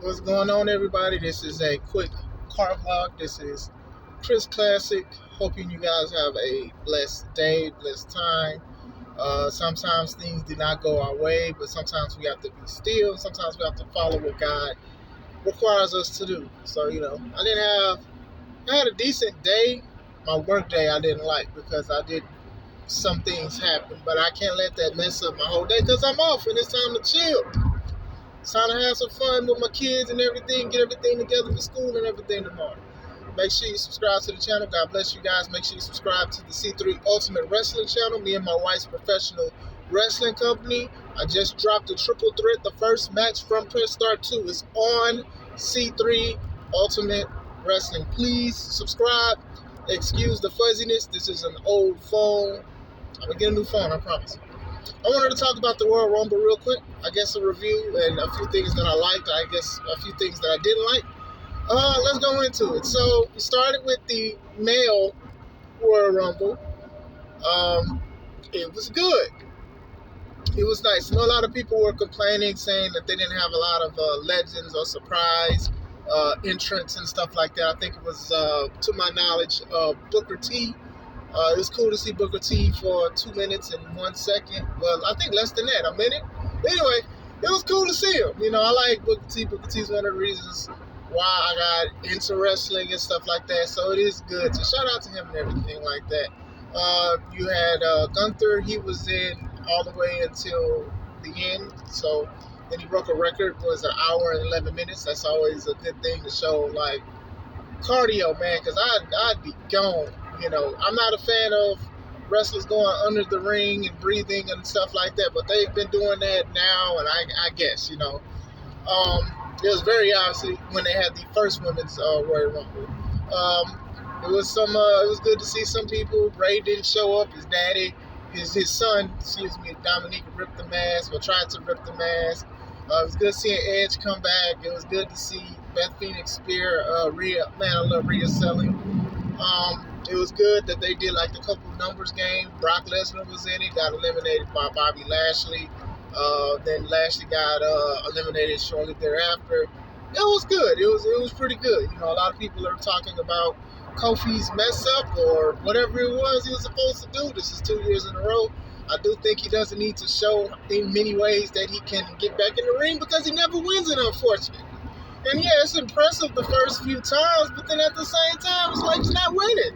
What's going on, everybody? This is a quick car vlog. This is Chris Classic. Hoping you guys have a blessed day, blessed time. Sometimes things do not go our way, but sometimes we have to be still. Sometimes we have to follow what God requires us to do. So, I had a decent day. My work day I didn't like because I did some things happen, but I can't let that mess up my whole day because I'm off and it's time to chill. It's time to have some fun with my kids and everything, get everything together for school and everything tomorrow. Make sure you subscribe to the channel. God bless you guys. Make sure you subscribe to the C3 Ultimate Wrestling channel. Me and my wife's professional wrestling company. I just dropped a triple threat. The first match from Press Start 2 is on C3 Ultimate Wrestling. Please subscribe. Excuse the fuzziness. This is an old phone. I'm going to get a new phone, I promise. I wanted to talk about the Royal Rumble real quick. I guess a review and a few things that I liked. I guess a few things that I didn't like. Let's go into it. So we started with the male Royal Rumble. It was good. It was nice. I know a lot of people were complaining, saying that they didn't have a lot of legends or surprise entrants and stuff like that. I think it was, to my knowledge, Booker T. It was cool to see Booker T for 2 minutes and 1 second. Well, I think less than that, a minute. Anyway, it was cool to see him. I like Booker T. Booker T is one of the reasons why I got into wrestling and stuff like that. So it is good. So shout out to him and everything like that. You had Gunther. He was in all the way until the end. So then he broke a record. Was an hour and 11 minutes. That's always a good thing to show, like, cardio, man, because I'd be gone. I'm not a fan of wrestlers going under the ring and breathing and stuff like that, but they've been doing that now, and I guess, it was very obviously when they had the first women's Royal Rumble. It was good to see some people. Ray didn't show up. His daddy, his son, Dominique ripped the mask or tried to rip the mask. It was good seeing Edge come back. It was good to see Beth Phoenix spear Rhea. Man, I love Rhea selling. It was good that they did like the couple numbers game. Brock Lesnar was in it, got eliminated by Bobby Lashley. Then Lashley got eliminated shortly thereafter. It was good. It was pretty good. A lot of people are talking about Kofi's mess up or whatever it was he was supposed to do. This is 2 years in a row. I do think he doesn't need to show in many ways that he can get back in the ring because he never wins it, unfortunately. And yeah, it's impressive the first few times, but then at the same time, it's like he's not winning.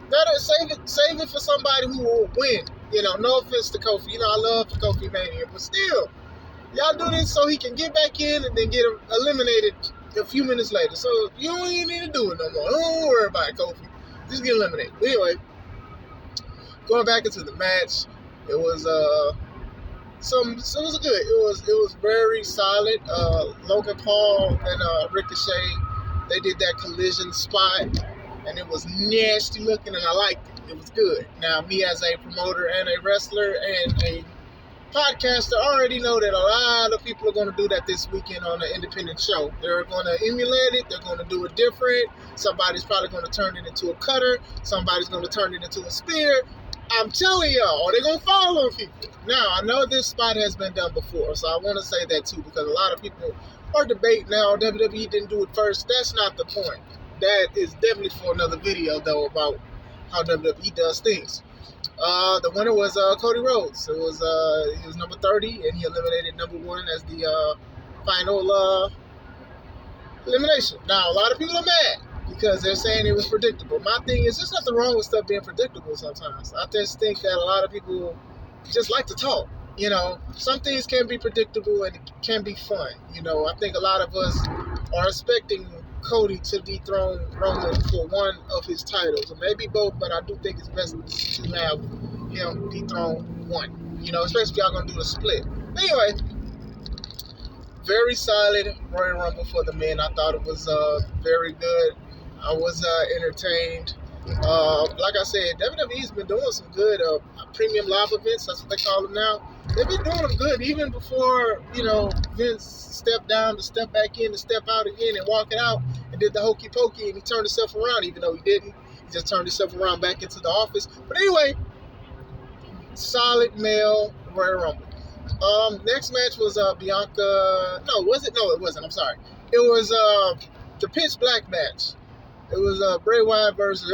Better save it for somebody who will win. No offense to Kofi. I love Kofi Mania, but still, y'all do this so he can get back in and then get eliminated a few minutes later. So you don't even need to do it no more. Don't worry about it, Kofi. Just get eliminated. But anyway, going back into the match, it was so it was good. It was very solid. Logan Paul and Ricochet, they did that collision spot, and it was nasty looking, and I liked it. It was good. Now, me as a promoter and a wrestler and a podcaster, I already know that a lot of people are going to do that this weekend on an independent show. They're going to emulate it. They're going to do it different. Somebody's probably going to turn it into a cutter. Somebody's going to turn it into a spear. I'm telling y'all, they're going to fall on people. Now, I know this spot has been done before, so I want to say that too, because a lot of people are debating now, WWE didn't do it first. That's not the point. That is definitely for another video, though, about how WWE does things. The winner was Cody Rhodes. He was number 30, and he eliminated number 1 as the final elimination. Now, a lot of people are mad because they're saying it was predictable. My thing is, there's nothing wrong with stuff being predictable sometimes. I just think that a lot of people just like to talk. Some things can be predictable and it can be fun. I think a lot of us are expecting Cody to dethrone Roman for one of his titles, or maybe both, but I do think it's best to have him dethrone one. Especially if y'all gonna do the split. Anyway, very solid Royal Rumble for the men. I thought it was very good. I was entertained. Like I said, WWE's been doing some good premium live events. That's what they call them now. They've been doing them good even before, Vince stepped down to step back in, to step out again and walk it out and did the hokey pokey, and he turned himself around, even though he didn't. He just turned himself around back into the office. But anyway, solid male Royal Rumble. Next match was Bianca. No, was it? No, it wasn't. I'm sorry. It was the pitch black match. It was Bray Wyatt versus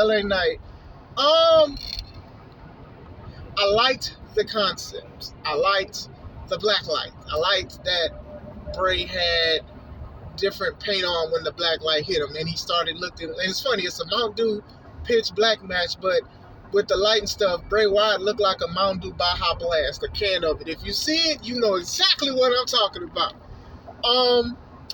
LA Knight. I liked the concepts. I liked the black light. I liked that Bray had different paint on when the black light hit him, and he started looking. And it's funny, it's a Mountain Dew pitch black match, but with the light and stuff, Bray Wyatt looked like a Mountain Dew Baja Blast, a can of it. If you see it, you know exactly what I'm talking about.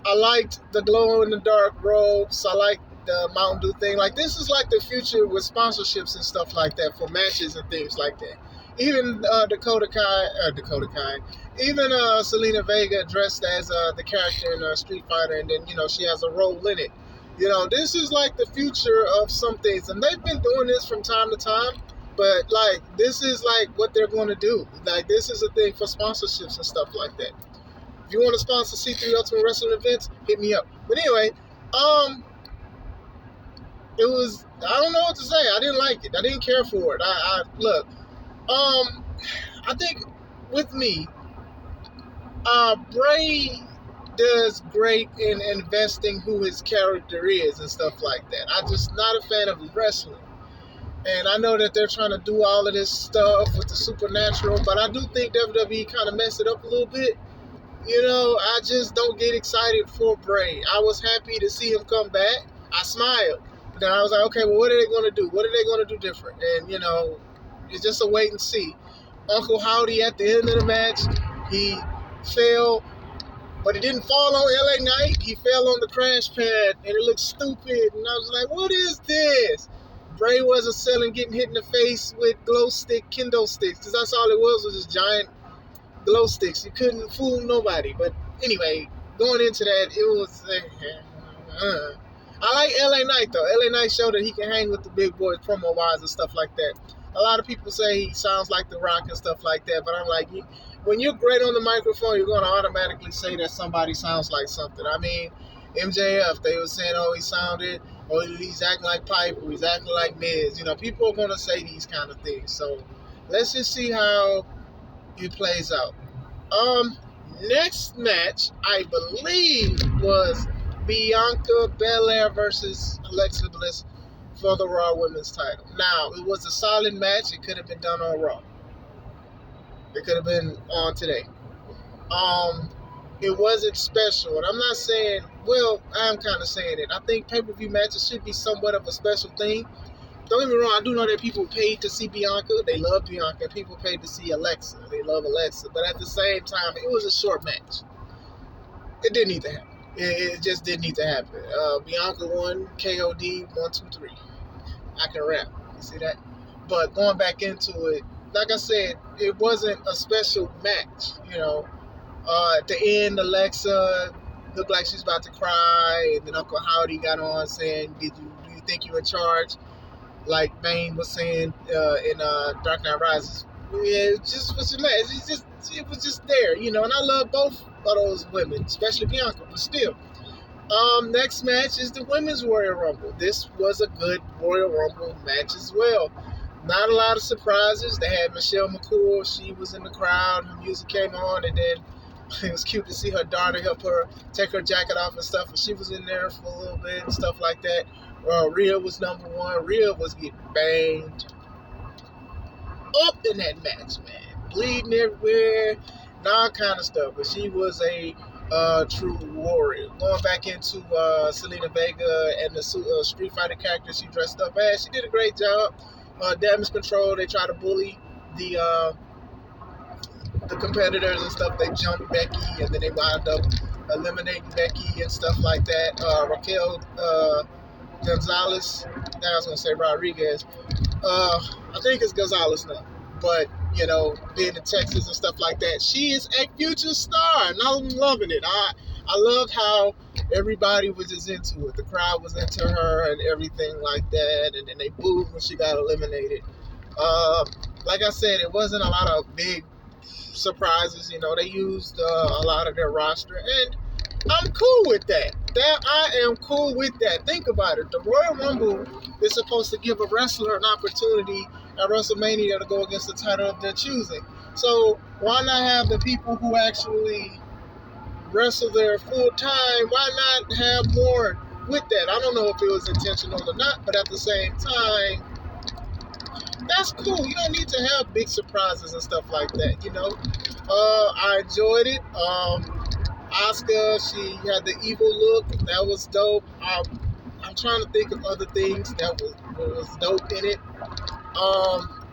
I liked the glow in the dark robes. I liked the Mountain Dew thing. Like, this is like the future with sponsorships and stuff like that for matches and things like that. Even Dakota Kai, even Selena Vega dressed as the character in Street Fighter, and then, you know, she has a role in it. You know, this is like the future of some things, and they've been doing this from time to time, but like, this is like what they're going to do. Like, this is a thing for sponsorships and stuff like that. If you want to sponsor C3 Ultimate Wrestling events, hit me up. But anyway, it was, I don't know what to say. I didn't like it. I didn't care for it. Look, I think with me, Bray does great in investing who his character is and stuff like that. I'm just not a fan of his wrestling. And I know that they're trying to do all of this stuff with the supernatural, but I do think WWE kind of messed it up a little bit. You know, I just don't get excited for Bray. I was happy to see him come back. I smiled. But then I was like, okay, well, what are they going to do? What are they going to do different? And, you know, it's just a wait and see. Uncle Howdy at the end of the match, he fell, but he didn't fall on LA Knight. He fell on the crash pad, and it looked stupid. And I was like, what is this? Bray wasn't selling getting hit in the face with glow stick, kendo sticks, because that's all it was this giant glow sticks. You couldn't fool nobody. But anyway, going into that, it was I like LA Knight though. LA Knight showed that he can hang with the big boys promo wise and stuff like that. A lot of people say he sounds like The Rock and stuff like that, but I'm like, when you're great on the microphone, you're going to automatically say that somebody sounds like something. I mean, MJF, they were saying, oh, he sounded, or he's acting like Pipe, or he's acting like Miz. You know, people are going to say these kind of things. So let's just see how it plays out. Next match, I believe, was Bianca Belair versus Alexa Bliss for the Raw Women's title. Now, it was a solid match. It could have been done on Raw. It could have been on today. It wasn't special. And I'm not saying, well, I'm kind of saying it. I think pay-per-view matches should be somewhat of a special thing. Don't get me wrong, I do know that people paid to see Bianca. They love Bianca. And people paid to see Alexa. They love Alexa. But at the same time, it was a short match. It didn't need to happen. It just didn't need to happen. Bianca won, KOD, 1, 2, 3. I can rap. You see that? But going back into it, like I said, it wasn't a special match. You know, at the end, Alexa looked like she's about to cry, and then Uncle Howdy got on saying, do you think you're in charge? Like Bane was saying in Dark Knight Rises. Yeah, it just was a match. It was just there, you know. And I love both of those women, especially Bianca, but still. Next match is the Women's Royal Rumble. This was a good Royal Rumble match as well. Not a lot of surprises. They had Michelle McCool. She was in the crowd. Her music came on, and then it was cute to see her daughter help her take her jacket off and stuff. And she was in there for a little bit and stuff like that. Rhea was number one. Rhea was getting banged up in that match, man. Bleeding everywhere, and all kind of stuff. But she was a true warrior. Going back into Selena Vega and the Street Fighter character she dressed up as, she did a great job. Damage control, they try to bully the competitors and stuff. They jumped Becky, and then they wound up eliminating Becky and stuff like that. Raquel Gonzalez, I was going to say Rodriguez. I think it's Gonzalez now. But, you know, being in Texas and stuff like that, she is a future star, and I'm loving it. I loved how everybody was just into it. The crowd was into her and everything like that, and then they booed when she got eliminated. Like I said, it wasn't a lot of big surprises. You know, they used a lot of their roster, and I'm cool with that. I am cool with that. Think about it. The Royal Rumble is supposed to give a wrestler an opportunity at WrestleMania to go against the title of their choosing. So why not have the people who actually wrestle there full time? Why not have more with that? I don't know if it was intentional or not, but at the same time, that's cool. You don't need to have big surprises and stuff like that, you know. I enjoyed it. Asuka, she had the evil look. That was dope. I'm trying to think of other things that was dope in it. Um,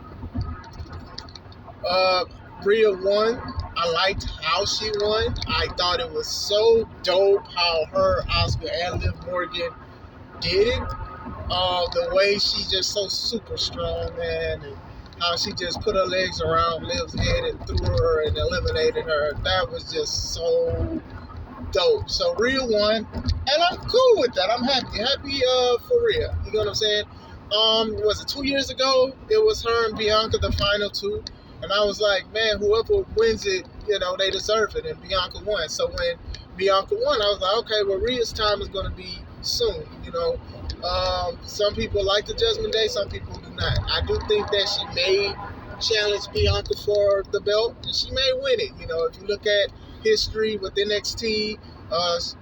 uh, Rhea won. I liked how she won. I thought it was so dope how her, Asuka, and Liv Morgan did it. The way she's just so super strong, man, and how she just put her legs around Liv's head and threw her and eliminated her. That was just so dope. So Rhea won, and I'm cool with that. I'm happy for Rhea. You know what I'm saying? Was it 2 years ago? It was her and Bianca, the final two, and I was like, man, whoever wins it, you know, they deserve it, and Bianca won. So when Bianca won, I was like, okay, well, Rhea's time is going to be soon, you know. Some people like the Judgment Day, some people do not. I do think that she may challenge Bianca for the belt, and she may win it. You know, if you look at history with NXT,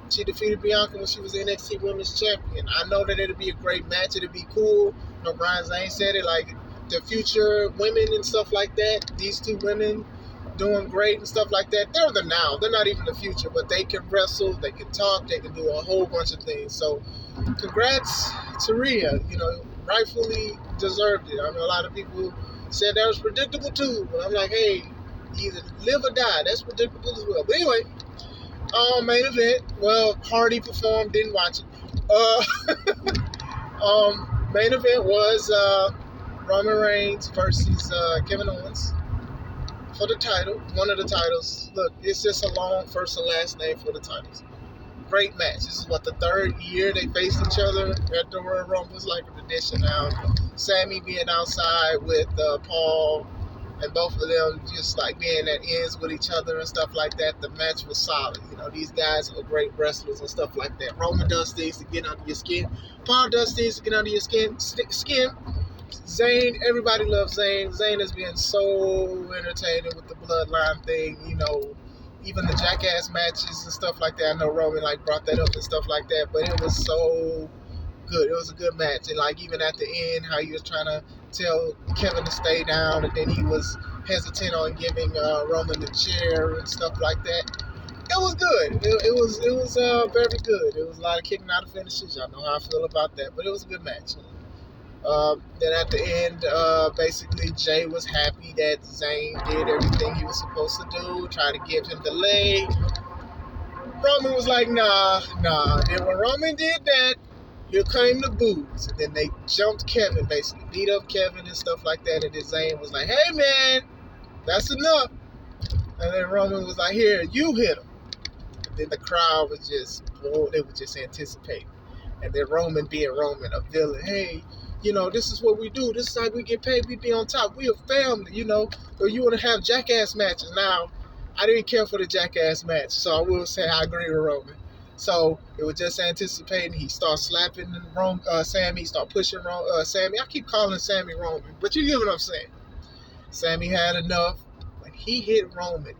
she defeated Bianca when she was NXT Women's Champion. I know that it'll be a great match. It'll be cool. You know, Brian Zane said it, like the future women and stuff like that. These two women doing great and stuff like that. They're the now. They're not even the future, but they can wrestle, they can talk, they can do a whole bunch of things. So congrats to Rhea. You know, rightfully deserved it. I mean, a lot of people said that was predictable too, but I'm like, hey, either live or die. That's predictable as well. But anyway, main event. Well, Hardy performed, didn't watch it. Main event was Roman Reigns versus Kevin Owens for the title, one of the titles. Look, it's just a long first and last name for the titles. Great match. This is what, the third year they faced each other at the Royal Rumble. It's like a tradition now. Sammy being outside with Paul, and both of them just like being at ends with each other and stuff like that. The match was solid. You know, these guys are great wrestlers and stuff like that. Roman does things to get under your skin. Paul does things to get under your skin. Zayn, everybody loves Zayn. Zayn has been so entertaining with the bloodline thing, you know, even the Jackass matches and stuff like that. I know Roman like brought that up and stuff like that, but it was so good. It was a good match. And like even at the end, how he was trying to tell Kevin to stay down, and then he was hesitant on giving Roman the chair and stuff like that. It was good. It was very good. It was a lot of kicking out of finishes. Y'all know how I feel about that, but it was a good match. Then at the end, basically Jay was happy that Zayn did everything he was supposed to do, try to give him the leg. Roman was like, nah. And when Roman did that, here came the boos. And then they jumped Kevin, basically beat up Kevin and stuff like that. And then Zayn was like, hey man, that's enough. And then Roman was like, here, you hit him. And then the crowd was just, they were just anticipating. And then Roman being Roman, a villain, hey, you know, this is what we do. This is how we get paid. We be on top. We a family, you know. Or you want to have Jackass matches. Now, I didn't care for the Jackass match, so I will say I agree with Roman. So it was just anticipating. He started slapping Sammy. He started pushing Sammy. I keep calling Sammy Roman, but you get what I'm saying. Sammy had enough. When he hit Roman,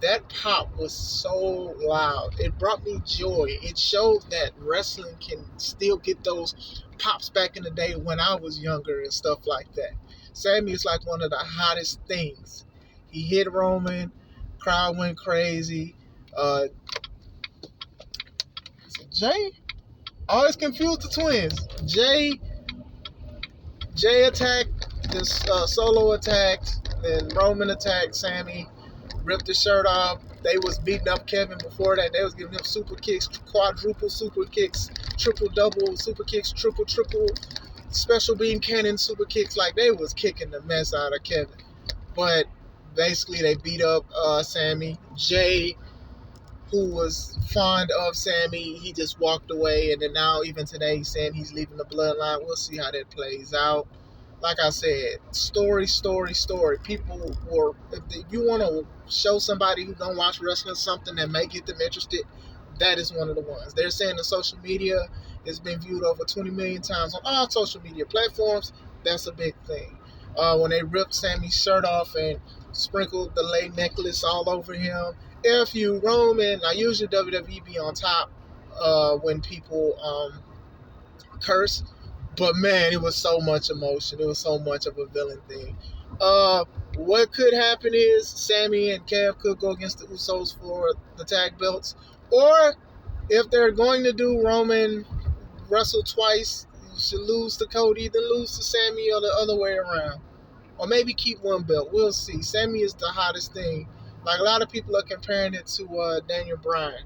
that pop was so loud. It brought me joy. It showed that wrestling can still get those pops back in the day when I was younger and stuff like that. Sammy is like one of the hottest things. He hit Roman, crowd went crazy. Jay? I always confused the twins. Jay attacked, this solo attacked, then Roman attacked Sammy, ripped his shirt off. They was beating up Kevin before that. They was giving him super kicks, quadruple super kicks, triple double super kicks, triple special beam cannon super kicks. Like they was kicking the mess out of Kevin. But basically they beat up Sammy. Jay, who was fond of Sammy, he just walked away. And then now even today he's saying he's leaving the bloodline. We'll see how that plays out. Like I said, story. People were, if you want to show somebody who don't watch wrestling something that may get them interested, that is one of the ones. They're saying the social media has been viewed over 20 million times on all social media platforms. That's a big thing. When they ripped Sammy's shirt off and sprinkled the lay necklace all over him. If you Roman, now usually WWE be on top when people curse, but man, it was so much emotion. It was so much of a villain thing. Uh, what could happen is Sammy and Kev could go against the Usos for the tag belts, or if they're going to do Roman wrestle twice, you should lose to Cody, then lose to Sammy, or the other way around. Or maybe keep one belt. We'll see. Sammy is the hottest thing. Like a lot of people are comparing it to Daniel Bryan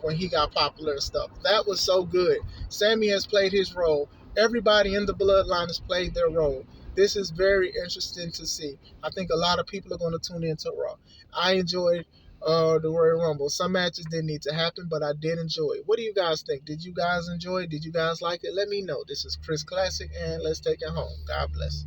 when he got popular and stuff. That was so good. Sammy has played his role. Everybody in the bloodline has played their role. This is very interesting to see. I think a lot of people are going to tune into Raw. I enjoyed the Royal Rumble. Some matches didn't need to happen, but I did enjoy it. What do you guys think? Did you guys enjoy it? Did you guys like it? Let me know. This is Chris Classic, and let's take it home. God bless.